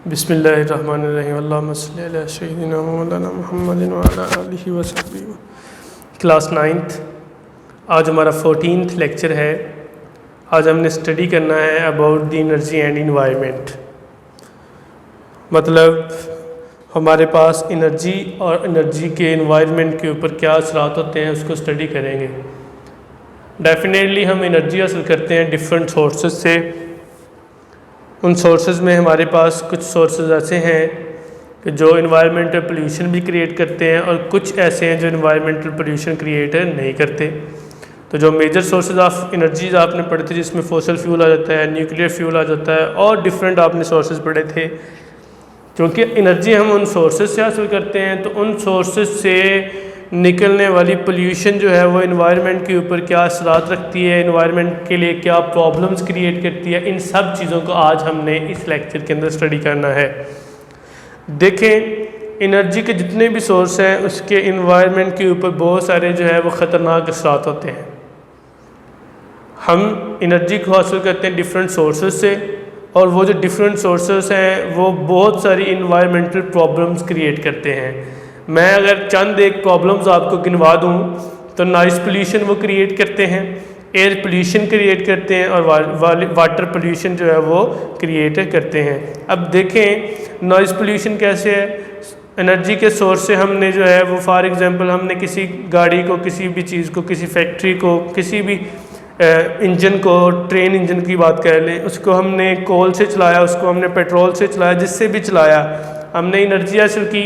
बिस्मिल्लाहिर्रहमानिर्रहीम अल्लाहुम्मा सल्लि अला सय्यिदिना मौलाना मुहम्मदिन व अला आलिहि व सहबिहि। क्लास 9th, आज हमारा 14th लेक्चर है। आज हमने स्टडी करना है about the energy and environment. मतलब हमारे पास एनर्जी और एनर्जी के इन्वायरमेंट के ऊपर क्या असरात होते हैं उसको स्टडी करेंगे। डेफिनेटली हम एनर्जी हासिल करते हैं डिफरेंट सोर्सेज से। उन सोर्सेज में हमारे पास कुछ सोर्सेज ऐसे हैं कि जो इन्वायरमेंटल पोल्यूशन भी क्रिएट करते हैं और कुछ ऐसे हैं जो इन्वायरमेंटल पोल्यूशन क्रिएट नहीं करते। तो जो मेजर सोर्सेज ऑफ एनर्जीज आपने पढ़े थे जिसमें फॉसिल फ्यूल आ जाता है, न्यूक्लियर फ्यूल आ जाता है और डिफरेंट आपने सोर्सेज पढ़े थे। क्योंकि एनर्जी हम उन सोर्सेज से हासिल करते हैं तो उन सोर्सेज से निकलने वाली पोल्यूशन जो है वो इन्वायरमेंट के ऊपर क्या असरात रखती है, इन्वायरमेंट के लिए क्या प्रॉब्लम्स क्रिएट करती है, इन सब चीज़ों को आज हमने इस लेक्चर के अंदर स्टडी करना है। देखें, एनर्जी के जितने भी सोर्स हैं उसके इन्वायरमेंट के ऊपर बहुत सारे जो है वो ख़तरनाक असरात होते हैं। हम एनर्जी को हासिल करते हैं डिफरेंट सोर्सेज से और वो जो डिफरेंट सोर्सेज हैं वो बहुत सारी इन्वायरमेंटल प्रॉब्लम्स क्रिएट करते हैं। मैं अगर चंद एक प्रॉब्लम्स आपको गिनवा दूं तो नॉइज़ पोल्यूशन वो क्रिएट करते हैं, एयर पोल्यूशन क्रिएट करते हैं और वाटर पोल्यूशन जो है वो क्रिएट करते हैं। अब देखें नॉइज़ पोल्यूशन कैसे है। एनर्जी के सोर्स से हमने जो है वो फॉर एग्जांपल हमने किसी गाड़ी को, किसी भी चीज़ को, किसी फैक्ट्री को, किसी भी इंजन को, ट्रेन इंजन की बात कर लें, उसको हमने कोल से चलाया, उसको हमने पेट्रोल से चलाया, जिससे भी चलाया हमने एनर्जी हासिल की।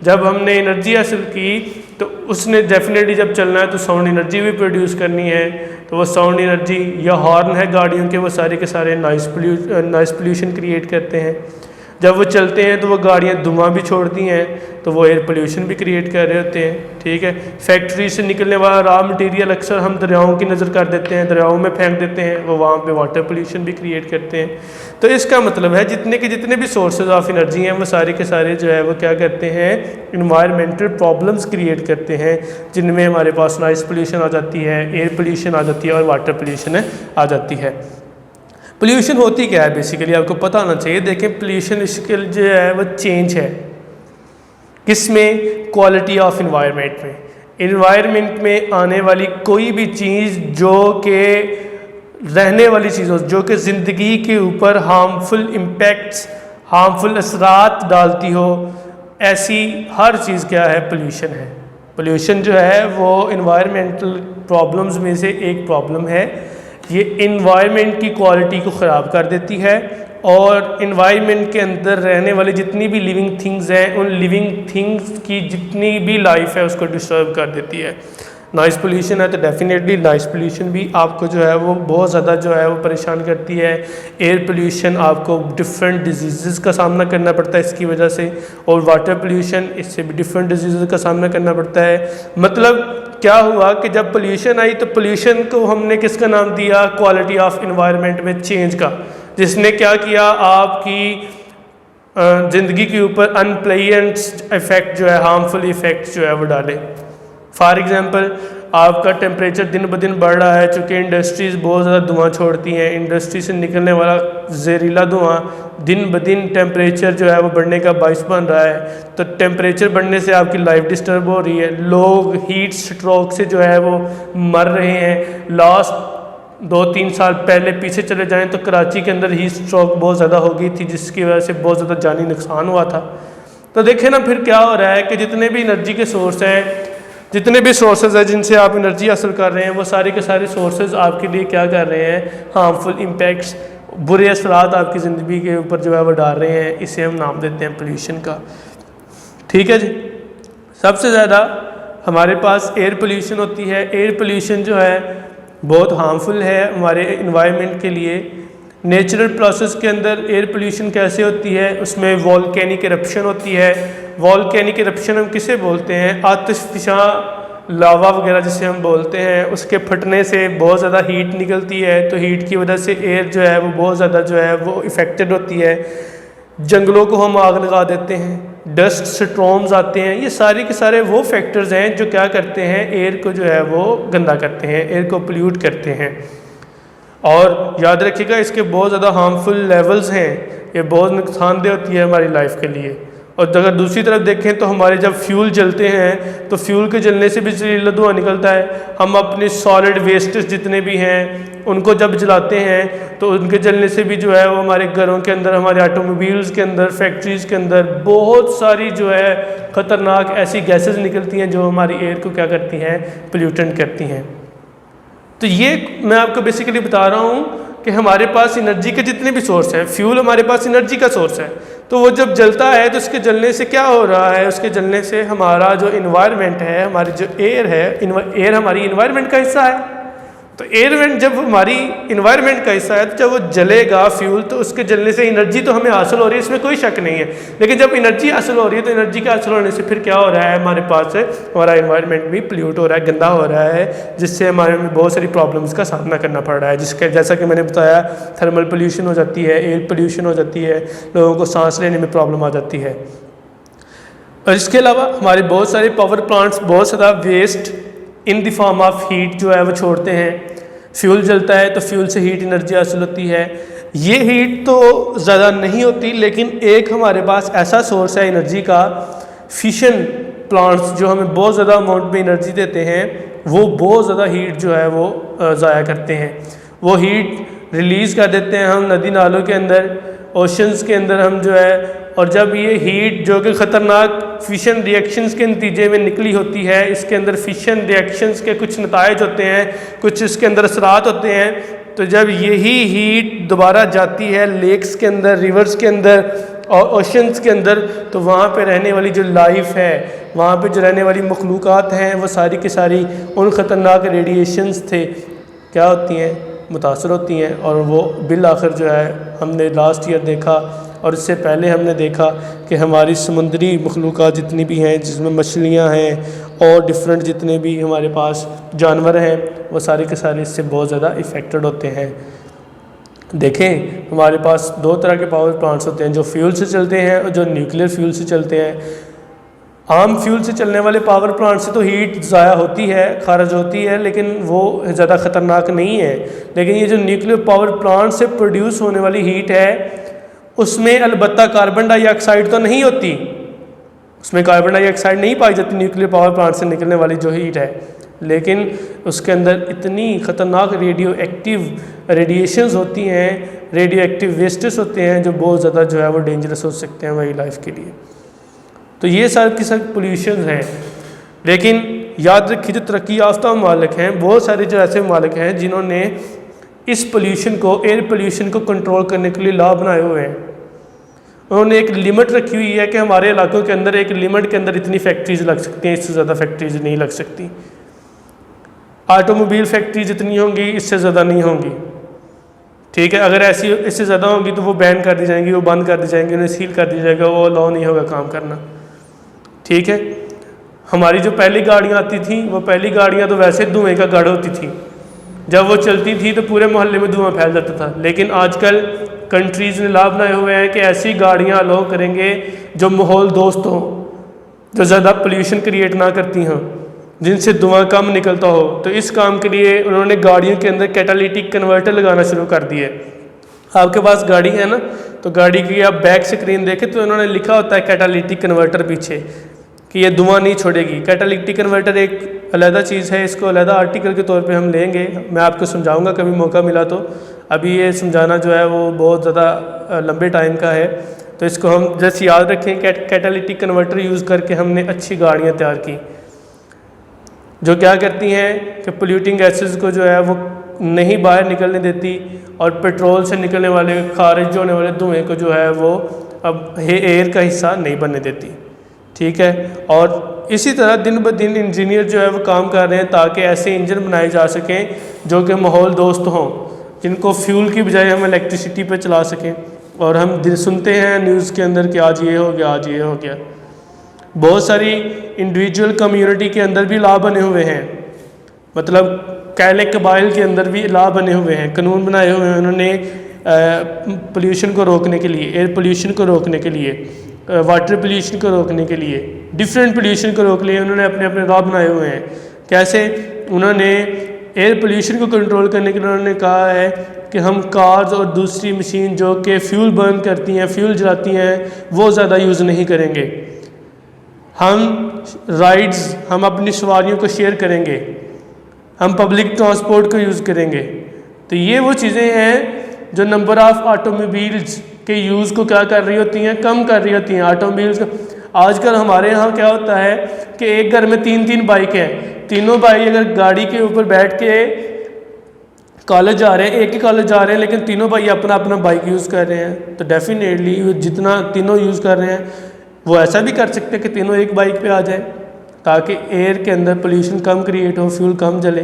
जब हमने एनर्जी हासिल की तो उसने डेफिनेटली जब चलना है तो साउंड एनर्जी भी प्रोड्यूस करनी है। तो वो साउंड एनर्जी या हॉर्न है गाड़ियों के, वो सारे के सारे नॉइज़ पोल्यूशन क्रिएट करते हैं। जब वो चलते हैं तो वो गाड़ियाँ धुआं भी छोड़ती हैं तो वो एयर पोल्यूशन भी क्रिएट कर रहे होते हैं। ठीक है, फैक्ट्री से निकलने वाला रॉ मटेरियल अक्सर हम दरियाओं की नज़र कर देते हैं, दरियाओं में फेंक देते हैं, वो वहाँ पे वाटर पोल्यूशन भी क्रिएट करते हैं। तो इसका मतलब है जितने भी सोर्सेज ऑफ एनर्जी हैं वो सारे के सारे जो है वो क्या करते हैं, इन्वायरमेंटल प्रॉब्लम्स क्रिएट करते हैं, जिनमें हमारे पास नॉइज़ पोल्यूशन आ जाती है, एयर पोल्यूशन आ जाती है और वाटर पोल्यूशन आ जाती है। पोल्यूशन होती क्या है बेसिकली आपको पता होना चाहिए। देखें, पोल्यूशन इसके जो है वो चेंज है किसमें, क्वालिटी ऑफ इन्वायरमेंट में। इन्वायरमेंट में आने वाली कोई भी चीज़ जो कि रहने वाली चीज़ हो, जो कि ज़िंदगी के ऊपर हार्मफुल इम्पैक्ट्स, हार्मफुल असरात डालती हो, ऐसी हर चीज़ क्या है, पोल्यूशन है। पोल्यूशन जो है वो इन्वायरमेंटल प्रॉब्लम्स में से एक प्रॉब्लम है। ये इन्वायरमेंट की क्वालिटी को ख़राब कर देती है और इन्वायरमेंट के अंदर रहने वाली जितनी भी लिविंग थिंग्स हैं उन लिविंग थिंग्स की जितनी भी लाइफ है उसको डिस्टर्ब कर देती है। नॉइज़ पोल्यूशन है तो डेफिनेटली नॉइज़ पोल्यूशन भी आपको जो है वो बहुत ज़्यादा जो है वो परेशान करती है। एयर पोल्यूशन आपको डिफरेंट डिजीज़ का सामना करना पड़ता है इसकी वजह से, और वाटर पोल्यूशन इससे भी डिफरेंट डिजीज़ का सामना करना पड़ता है। मतलब क्या हुआ कि जब पोल्यूशन आई तो पोल्यूशन को हमने किसका नाम दिया, क्वालिटी ऑफ इन्वायरमेंट में चेंज का, जिसने क्या किया, आपकी ज़िंदगी के ऊपर अनप्लेजेंट इफ़ेक्ट जो है, हार्मफुल इफ़ेक्ट जो है वो डाले। फॉर एग्ज़ाम्पल आपका टेम्परेचर दिन ब दिन बढ़ रहा है, चूँकि इंडस्ट्रीज़ बहुत ज़्यादा धुआं छोड़ती हैं, इंडस्ट्री से निकलने वाला जहरीला धुआं दिन ब दिन टेम्परेचर जो है वो बढ़ने का बाइस बन रहा है। तो टेम्परेचर बढ़ने से आपकी लाइफ डिस्टर्ब हो रही है, लोग हीट स्ट्रोक से जो है वो मर रहे हैं। लास्ट 2-3 साल पहले पीछे चले जाएँ तो कराची के अंदर हीट स्ट्रोक बहुत ज़्यादा हो गई थी, जिसकी वजह से बहुत ज़्यादा जानी नुकसान हुआ था। तो देखें ना फिर क्या हो रहा है कि जितने भी एनर्जी के सोर्स हैं, जितने भी सोर्सेज हैं जिनसे आप एनर्जी हासिल कर रहे हैं, वो सारे के सारे सोर्सेज आपके लिए क्या कर रहे हैं, हार्मफुल इम्पैक्ट्स, बुरे असरात आपकी ज़िंदगी के ऊपर जो है वो डाल रहे हैं। इसे हम नाम देते हैं पोल्यूशन का। ठीक है जी। सबसे ज़्यादा हमारे पास एयर पोल्यूशन होती है। एयर पोल्यूशन जो है बहुत हार्मफुल है हमारे इन्वायरमेंट के लिए। नेचुरल प्रोसेस के अंदर एयर पोल्यूशन कैसे होती है, उसमें वॉल्केनिक इरप्शन होती है। वॉल्केनिक इरप्शन हम किसे बोलते हैं, आतिशफिशा लावा वगैरह जिसे हम बोलते हैं, उसके फटने से बहुत ज़्यादा हीट निकलती है। तो हीट की वजह से एयर जो है वो बहुत ज़्यादा जो है वो इफ़ेक्टेड होती है। जंगलों को हम आग लगा देते हैं, डस्ट स्टॉर्म्स आते हैं, ये सारे के सारे वो फैक्टर्स हैं जो क्या करते हैं, एयर को जो है वो गंदा करते हैं, एयर को पोल्यूट करते हैं। और याद रखिएगा इसके बहुत ज़्यादा हार्मफुल लेवल्स हैं, ये बहुत नुकसानदेह होती है हमारी लाइफ के लिए। और अगर दूसरी तरफ देखें तो हमारे जब फ्यूल जलते हैं तो फ्यूल के जलने से भी जहरीला धुआं निकलता है। हम अपने सॉलिड वेस्टेज जितने भी हैं उनको जब जलाते हैं तो उनके जलने से भी जो है वो हमारे घरों के अंदर, हमारे ऑटोमोबाइल्स के अंदर, फैक्ट्रीज़ के अंदर बहुत सारी जो है ख़तरनाक ऐसी गैसेस निकलती हैं जो हमारी एयर को क्या करती हैं, पोल्यूटेंट करती हैं। तो ये मैं आपको बेसिकली बता रहा हूँ कि हमारे पास एनर्जी के जितने भी सोर्स हैं, फ्यूल हमारे पास एनर्जी का सोर्स है, तो वो जब जलता है तो उसके जलने से क्या हो रहा है, उसके जलने से हमारा जो इन्वायरमेंट है, हमारी जो एयर है, एयर हमारी इन्वायरमेंट का हिस्सा है। तो एयर जब हमारी इन्वायरमेंट का हिस्सा है तो जब वो जलेगा फ्यूल तो उसके जलने से एनर्जी तो हमें हासिल हो रही है, इसमें कोई शक नहीं है। लेकिन जब एनर्जी हासिल हो रही है तो एनर्जी के हासिल होने से फिर क्या हो रहा है, हमारे पास हमारा इन्वायरमेंट भी पोल्यूट हो रहा है, गंदा हो रहा है, जिससे हमारे में बहुत सारी प्रॉब्लम्स का सामना करना पड़ रहा है। जिसके जैसा कि मैंने बताया, थर्मल पोल्यूशन हो जाती है, एयर पोल्यूशन हो जाती है, लोगों को सांस लेने में प्रॉब्लम आ जाती है। और इसके अलावा हमारे बहुत सारे पावर प्लांट्स बहुत ज़्यादा waste in the form of heat जो है वो छोड़ते हैं। फ्यूल जलता है तो फ्यूल से हीट एनर्जी हासिल होती है। ये हीट तो ज़्यादा नहीं होती, लेकिन एक हमारे पास ऐसा सोर्स है एनर्जी का, फिशन प्लांट्स जो हमें बहुत ज़्यादा अमाउंट में एनर्जी देते हैं, वो बहुत ज़्यादा हीट जो है वो ज़ाया करते हैं। वो हीट रिलीज़ कर देते हैं हम नदी नालों के अंदर, ओशंस के अंदर हम जो है। और जब ये हीट जो कि ख़तरनाक फिशन रिएक्शंस के नतीजे में निकली होती है, इसके अंदर फिशन रिएक्शंस के कुछ नताइज होते हैं, कुछ इसके अंदर असरात होते हैं, तो जब यही हीट दोबारा जाती है लेक्स के अंदर, रिवर्स के अंदर और ओशंस के अंदर, तो वहाँ पे रहने वाली जो लाइफ है, वहाँ पे जो रहने वाली मखलूक़ात हैं, वो सारी की सारी उन ख़तरनाक रेडिएशंस थे क्या होती हैं, मुतासर होती हैं। और वो बिल आखिर जो है हमने लास्ट ईयर देखा और इससे पहले हमने देखा कि हमारी समुद्री मखलूक़ात जितनी भी हैं, जिसमें मछलियाँ हैं और डिफरेंट जितने भी हमारे पास जानवर हैं, वो सारे के सारे इससे बहुत ज़्यादा इफ़ेक्टेड होते हैं। देखें, हमारे पास दो तरह के पावर प्लांट्स होते हैं, जो फ्यूल से चलते हैं और जो न्यूक्लियर फ्यूल से चलते हैं। आम फ्यूल से चलने वाले पावर प्लांट से तो हीट ज़ाया होती है, खारिज होती है, लेकिन वो ज़्यादा ख़तरनाक नहीं है। लेकिन ये जो न्यूक्लियर पावर प्लांट से प्रोड्यूस होने वाली हीट है, उसमें अलबत्ता कार्बन डाइऑक्साइड तो नहीं होती, उसमें कार्बन डाइऑक्साइड नहीं पाई जाती न्यूक्लियर पावर प्लांट से निकलने वाली जो हीट है, लेकिन उसके अंदर इतनी ख़तरनाक रेडियो एक्टिव रेडिएशंस होती हैं, रेडियो एक्टिव वेस्टेज होते हैं, जो बहुत ज़्यादा जो है वो डेंजरस हो सकते हैं हमारी लाइफ के लिए। तो ये सारे के सारे पोल्यूशन हैं। लेकिन याद रखिए, जो तरक्की याफ्ता ममालिक हैं, बहुत सारे जो ऐसे ममालिक हैं जिन्होंने इस पोल्यूशन को, एयर पोल्यूशन को कंट्रोल करने के लिए लॉ बनाए हुए हैं। उन्होंने एक लिमिट रखी हुई है कि हमारे इलाकों के अंदर एक लिमिट के अंदर इतनी फैक्ट्रीज लग सकती हैं, इससे ज़्यादा फैक्ट्रीज नहीं लग सकती। ऑटोमोबाइल फैक्ट्री जितनी होंगी इससे ज़्यादा नहीं होंगी, ठीक है। अगर ऐसी इससे ज़्यादा होंगी तो वो बैन कर दी जाएंगी, वो बंद कर दी जाएंगी, उन्हें सील कर दिया जाएगा, वो लॉ नहीं होगा काम करना, ठीक है। हमारी जो पहली गाड़ियाँ आती थी, वो पहली गाड़ियाँ तो वैसे धुएँ का गढ़ होती थी, जब वो चलती थी तो पूरे मोहल्ले में धुआं फैल जाता था। लेकिन आजकल कंट्रीज़ ने लॉ बनाए हुए हैं कि ऐसी गाड़ियाँ अलाउ करेंगे जो माहौल दोस्त हों, जो ज़्यादा पोल्यूशन क्रिएट ना करती हों, जिनसे धुआं कम निकलता हो। तो इस काम के लिए उन्होंने गाड़ियों के अंदर कैटालिटिक कन्वर्टर लगाना शुरू कर दिए। आपके पास गाड़ी है ना, तो गाड़ी की आप बैक स्क्रीन देखें तो उन्होंने लिखा होता है कैटालिटिक कन्वर्टर पीछे कि ये धुआं नहीं छोड़ेगी। कैटालिटिक कन्वर्टर एक अलहदा चीज़ है, इसको अलहदा आर्टिकल के तौर पे हम लेंगे, मैं आपको समझाऊंगा कभी मौका मिला तो। अभी ये समझाना जो है वो बहुत ज़्यादा लंबे टाइम का है, तो इसको हम जैसे याद रखें, कैटालिटिक कन्वर्टर यूज़ करके हमने अच्छी गाड़ियाँ तैयार की जो क्या करती हैं कि पोल्यूटिंग गैसेस को जो है वो नहीं बाहर निकलने देती और पेट्रोल से निकलने वाले खारिज होने वाले धुएँ को जो है वो अब एयर का हिस्सा नहीं बनने देती, ठीक है। और इसी तरह दिन ब दिन इंजीनियर जो है वो काम कर रहे हैं ताकि ऐसे इंजन बनाए जा सकें जो कि माहौल दोस्त हों, जिनको फ्यूल की बजाय हम इलेक्ट्रिसिटी पे चला सकें। और हम सुनते हैं न्यूज़ के अंदर कि आज ये हो गया, आज ये हो गया। बहुत सारी इंडिविजुअल कम्युनिटी के अंदर भी लॉ बने हुए हैं, मतलब कैले कबाइल के अंदर भी लॉ बने हुए हैं, कानून बनाए हुए हैं उन्होंने पोल्यूशन को रोकने के लिए, एयर पोल्यूशन को रोकने के लिए, वाटर पोल्यूशन को रोकने के लिए, डिफरेंट पोल्यूशन को रोकने के लिए उन्होंने अपने अपने लॉ बनाए हुए हैं। कैसे? उन्होंने एयर पोल्यूशन को कंट्रोल करने के लिए उन्होंने कहा है कि हम कार्स और दूसरी मशीन जो कि फ्यूल बर्न करती हैं, फ्यूल जलाती हैं, वो ज़्यादा यूज़ नहीं करेंगे। हम राइड्स, हम अपनी सवारियों को शेयर करेंगे, हम पब्लिक ट्रांसपोर्ट को यूज़ करेंगे। तो ये वो चीज़ें हैं जो नंबर ऑफ़ ऑटोमोबाइल्स के यूज़ को क्या कर रही होती हैं, कम कर रही होती हैं। ऑटोमोबाइल्स का आजकल हमारे यहाँ क्या होता है कि एक घर में 3-3 बाइक हैं, तीनों भाई अगर गाड़ी के ऊपर बैठ के कॉलेज जा रहे हैं, एक ही कॉलेज जा रहे हैं, लेकिन तीनों भाई अपना अपना बाइक यूज़ कर रहे हैं, तो डेफिनेटली जितना तीनों यूज़ कर रहे हैं वो ऐसा भी कर सकते हैं कि तीनों एक बाइक पे आ जाए ताकि एयर के अंदर पोल्यूशन कम क्रिएट हो, फ्यूल कम जले।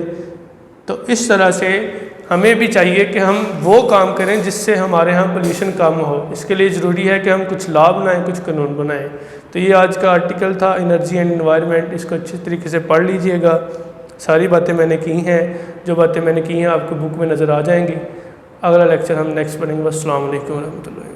तो इस तरह से हमें भी चाहिए कि हम वो काम करें जिससे हमारे यहाँ पोल्यूशन कम हो। इसके लिए ज़रूरी है कि हम कुछ लॉ बनाएं, कुछ कानून बनाएं। तो ये आज का आर्टिकल था एनर्जी एंड एनवायरनमेंट, इसको अच्छे तरीके से पढ़ लीजिएगा। सारी बातें मैंने की हैं, जो बातें मैंने की हैं आपको बुक में नज़र आ जाएंगी। अगला लेक्चर हम नेक्स्ट पढ़ेंगे। अस्सलाम वालेकुम रहमतुल्लाह।